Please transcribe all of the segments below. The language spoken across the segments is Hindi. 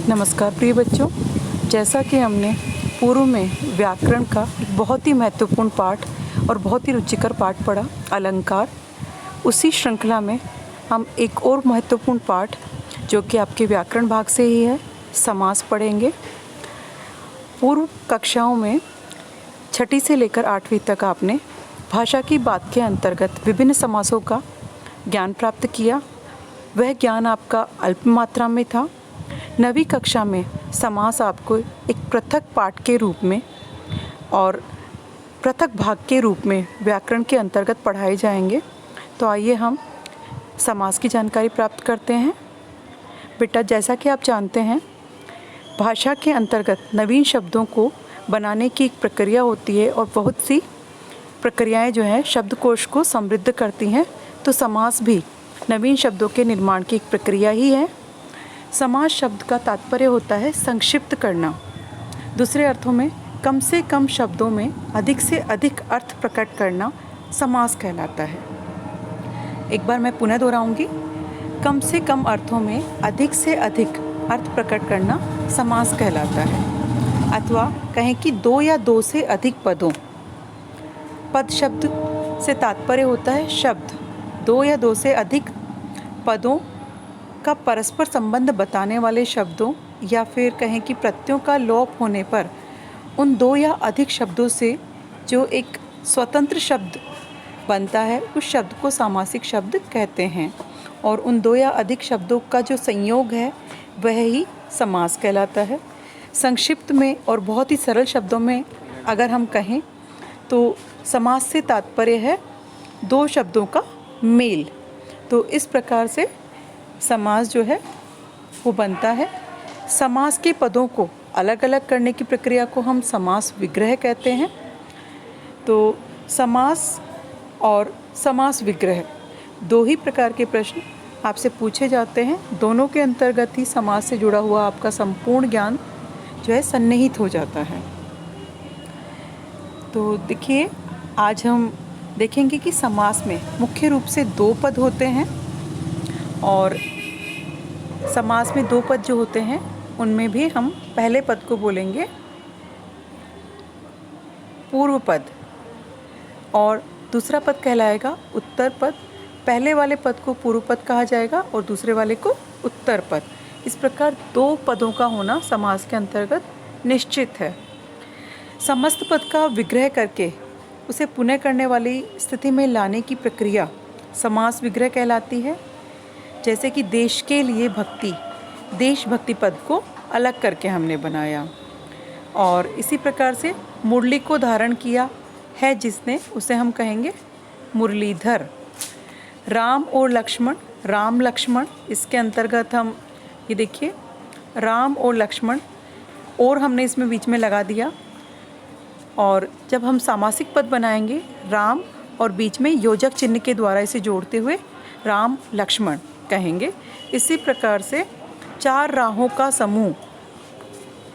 नमस्कार प्रिय बच्चों, जैसा कि हमने पूर्व में व्याकरण का एक बहुत ही महत्वपूर्ण पाठ और बहुत ही रुचिकर पाठ पढ़ा, अलंकार। उसी श्रृंखला में हम एक और महत्वपूर्ण पाठ जो कि आपके व्याकरण भाग से ही है, समास पढ़ेंगे। पूर्व कक्षाओं में 6ठी से लेकर 8वीं तक आपने भाषा की बात के अंतर्गत विभिन्न समासों का ज्ञान प्राप्त किया। वह ज्ञान आपका अल्प मात्रा में था। 9वीं कक्षा में समास आपको एक पृथक पाठ के रूप में और पृथक भाग के रूप में व्याकरण के अंतर्गत पढ़ाए जाएंगे। तो आइए हम समास की जानकारी प्राप्त करते हैं। बेटा, जैसा कि आप जानते हैं, भाषा के अंतर्गत नवीन शब्दों को बनाने की एक प्रक्रिया होती है और बहुत सी प्रक्रियाएं जो हैं शब्दकोश को समृद्ध करती हैं। तो समास भी नवीन शब्दों के निर्माण की एक प्रक्रिया ही है। समास शब्द का तात्पर्य होता है संक्षिप्त करना। दूसरे अर्थों में कम से कम शब्दों में अधिक से अधिक अर्थ प्रकट करना समास कहलाता है। एक बार मैं पुनः दोहराऊंगी, कम से कम अर्थों में अधिक से अधिक अर्थ प्रकट करना समास कहलाता है। अथवा कहें कि 2 या 2 से अधिक पदों, पद शब्द से तात्पर्य होता है शब्द। 2 या 2 से अधिक पदों का परस्पर संबंध बताने वाले शब्दों या फिर कहें कि प्रत्ययों का लोप होने पर उन 2 या अधिक शब्दों से जो एक स्वतंत्र शब्द बनता है, उस शब्द को सामासिक शब्द कहते हैं। और उन 2 या अधिक शब्दों का जो संयोग है वह ही समास कहलाता है। संक्षिप्त में और बहुत ही सरल शब्दों में अगर हम कहें तो समास से तात्पर्य है 2 शब्दों का मेल। तो इस प्रकार से समास जो है वो बनता है। समास के पदों को अलग अलग करने की प्रक्रिया को हम समास विग्रह कहते हैं। तो समास और समास विग्रह 2 ही प्रकार के प्रश्न आपसे पूछे जाते हैं। दोनों के अंतर्गत ही समास से जुड़ा हुआ आपका संपूर्ण ज्ञान जो है सन्निहित हो जाता है। तो देखिए, आज हम देखेंगे कि समास में मुख्य रूप से 2 पद होते हैं और समास में 2 पद जो होते हैं उनमें भी हम पहले पद को बोलेंगे पूर्व पद और दूसरा पद कहलाएगा उत्तर पद। पहले वाले पद को पूर्व पद कहा जाएगा और दूसरे वाले को उत्तर पद। इस प्रकार 2 पदों का होना समास के अंतर्गत निश्चित है। समस्त पद का विग्रह करके उसे पुनः करने वाली स्थिति में लाने की प्रक्रिया समास विग्रह कहलाती है। जैसे कि देश के लिए भक्ति, देशभक्ति पद को अलग करके हमने बनाया। और इसी प्रकार से मुरली को धारण किया है जिसने, उसे हम कहेंगे मुरलीधर। राम और लक्ष्मण, राम लक्ष्मण, इसके अंतर्गत हम ये देखिए राम और लक्ष्मण, और हमने इसमें बीच में लगा दिया। और जब हम सामासिक पद बनाएंगे राम और बीच में योजक चिन्ह के द्वारा इसे जोड़ते हुए राम लक्ष्मण कहेंगे। इसी प्रकार से 4 राहों का समूह,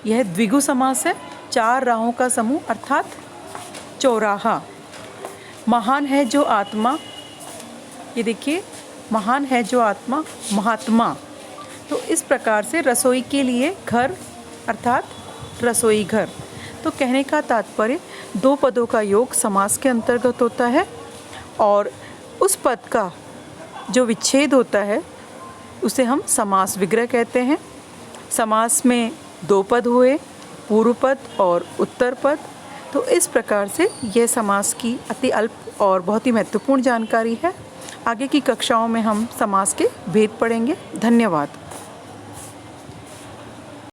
यह द्विगु समास है। 4 राहों का समूह अर्थात चौराहा। महान है जो आत्मा, ये देखिए महान है जो आत्मा, महात्मा। तो इस प्रकार से रसोई के लिए घर अर्थात रसोई घर। तो कहने का तात्पर्य 2 पदों का योग समास के अंतर्गत होता है और उस पद का जो विच्छेद होता है उसे हम समास विग्रह कहते हैं। समास में 2 पद हुए, पूर्व पद और उत्तर पद। तो इस प्रकार से यह समास की अति अल्प और बहुत ही महत्वपूर्ण जानकारी है। आगे की कक्षाओं में हम समास के भेद पढ़ेंगे। धन्यवाद।